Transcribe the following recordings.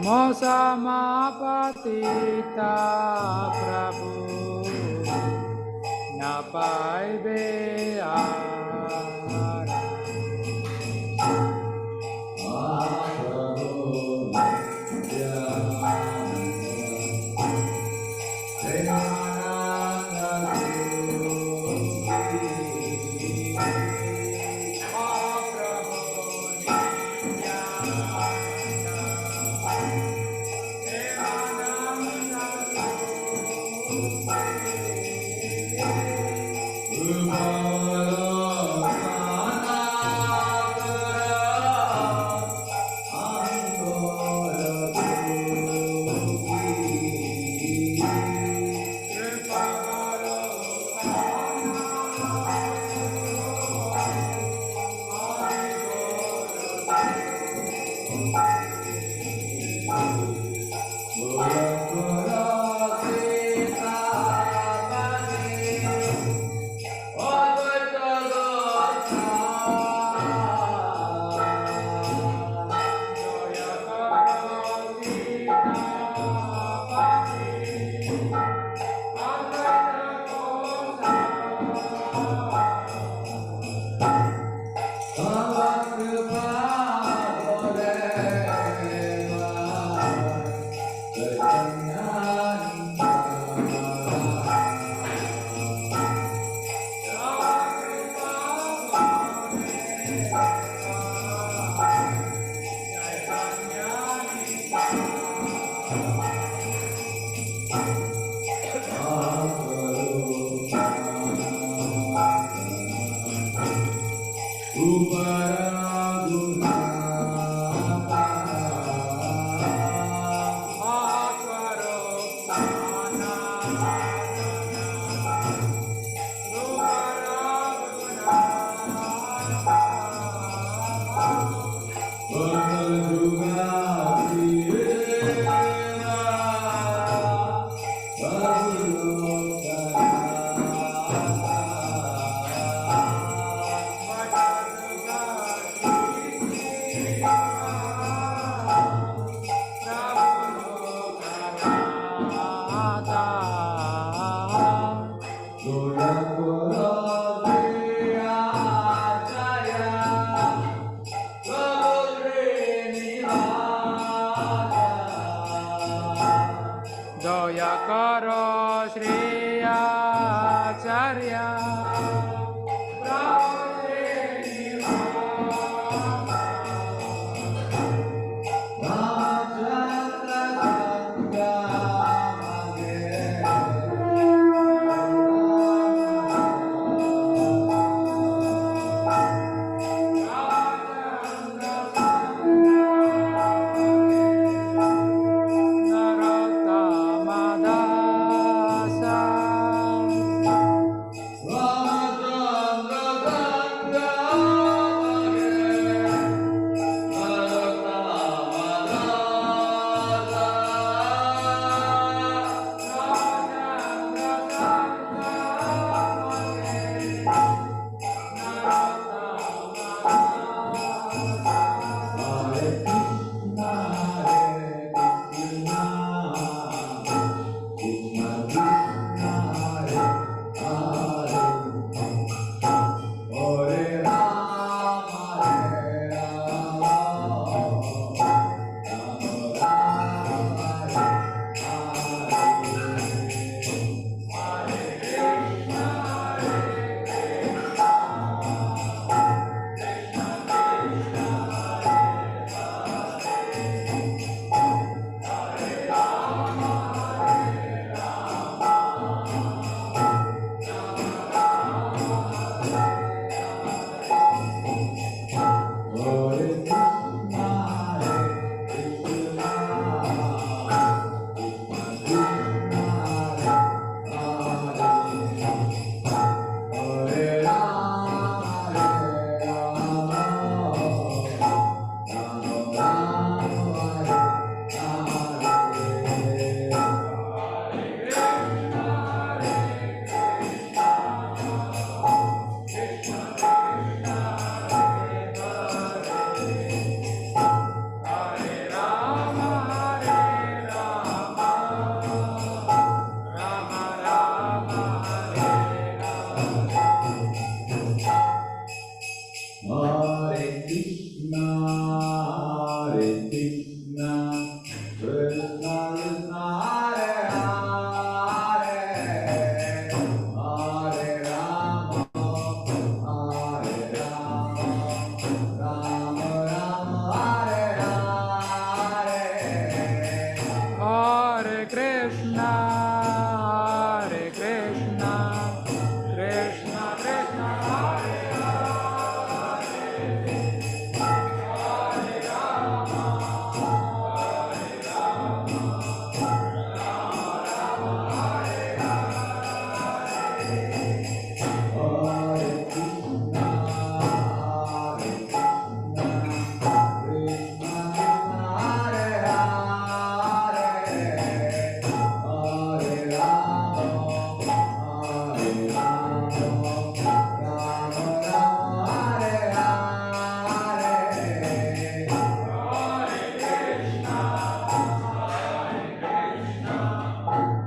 Mosamapatita Prabhu Napaibe Ara Hare Krishna, Hare Krishna, Krishna Krishna, Hare Hare, Hare Rama, Hare Rama, Rama Rama, Hare Hare. Hare Krishna, Hare Krishna, Krishna Krishna, Hare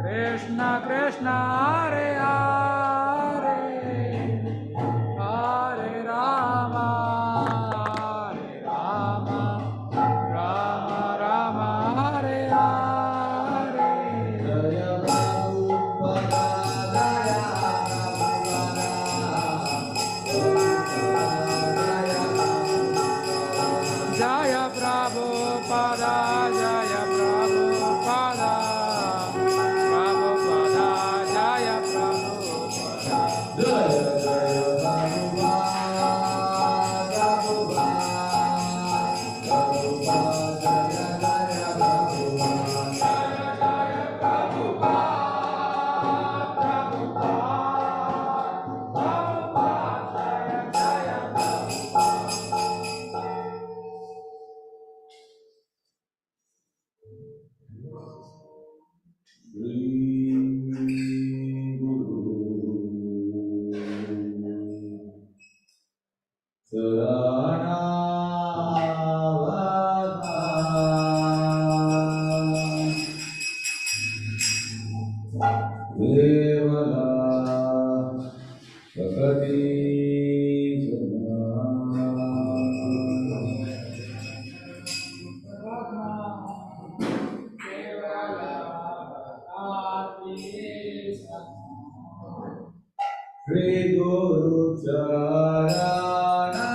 Krishna Krishna, Hare Hare, Hare Rama, Hare Rama, Rama Rama, Hare Hare. Jaya Prabhupada, Jaya Prabhupada, Jaya Prabhupada, Prabhupada, Jaya Prabhupada. Jaya Jaya Prabhupada, Prabhupada, Jaya Jaya Prabhupada. Shri Guru Charana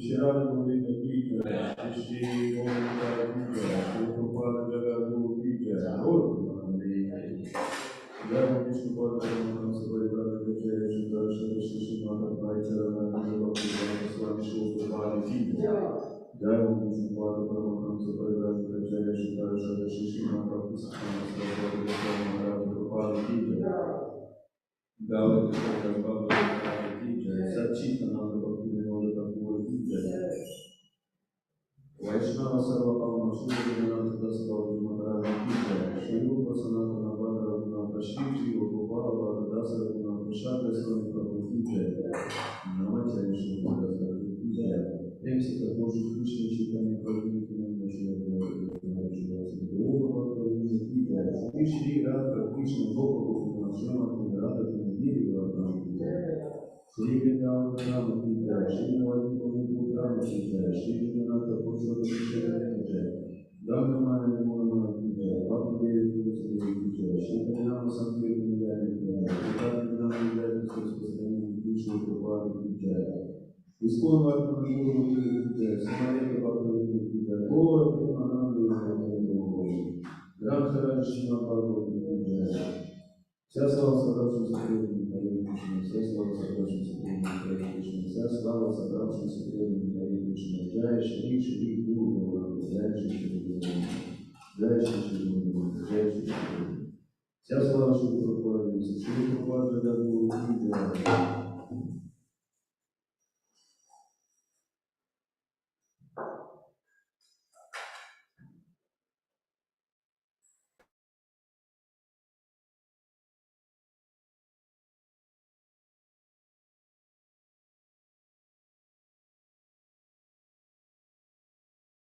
Shirada Govinda ki jai, Shri Govinda ki jai, Shri Prabhupada Jagadguru ki jai, Lord Mahamdev. Jai Vishnu Padma Sabharita Jai Shri Darshana Shri Srimad Bhai Charana Bhakti Swami Shri Prabhupada ki jai. Jai Vishnu Padma Sabharita Jai Shri Darshana Shri Srimad Bhakti Swami Prabhupada ki jai. Gauri Krishna Bhagavad ki jai, Satchitananda Bhakti Vinod Thakur ki jai, Vaishnava Sarva Pavana Shri Gurunatha Das Gauri Maharaj ki jai, Shri Rupa Sanatana Bhadra Raghunatha Shri Shri Gopala Bhadra Das Raghunatha Shadra Swami Prabhu ki jai, Namacharya Shri Gurunatha Thakur ki jai, Prem se Thakur Shri Krishna Chaitanya Prabhu Nityananda Shri Gurunatha Shri Rupa Bhadra ki jai, Shri Shri Radha Krishna Gopa Gopala Shri Radha Shri Vrindavan ki jai, Shri Navadvip Putra ki jai, Shri Jagannath Purushottam ki jai, Gangama Yamuna ki jai, Bhakti Devi Tulsi ki jai, Shri Harinama Sankirtan ki jai, Shri Harinama Jai Krishna Shri Prabhupada ki jai, Iskon Vartman Guru ki jai, Samayaka Bhakti ki jai, Gaura Premananda ki jai, Granthara Shri Bhagavad ki jai. Вся слава собравшимся преданным Харе Кришне, вся слава собравшимся преданным Харе Кришне, вся слава собравшимся преданным Харе Кришне, Джай Шри Шри Гуру Гуру, Джай Шри Шри Гуру, Джай Шри Шри Гуру, Джай Шри Шри Гуру. Вся слава Шри Прабхупаде, Шри Прабхупаде Джагадгуру Ки Джай.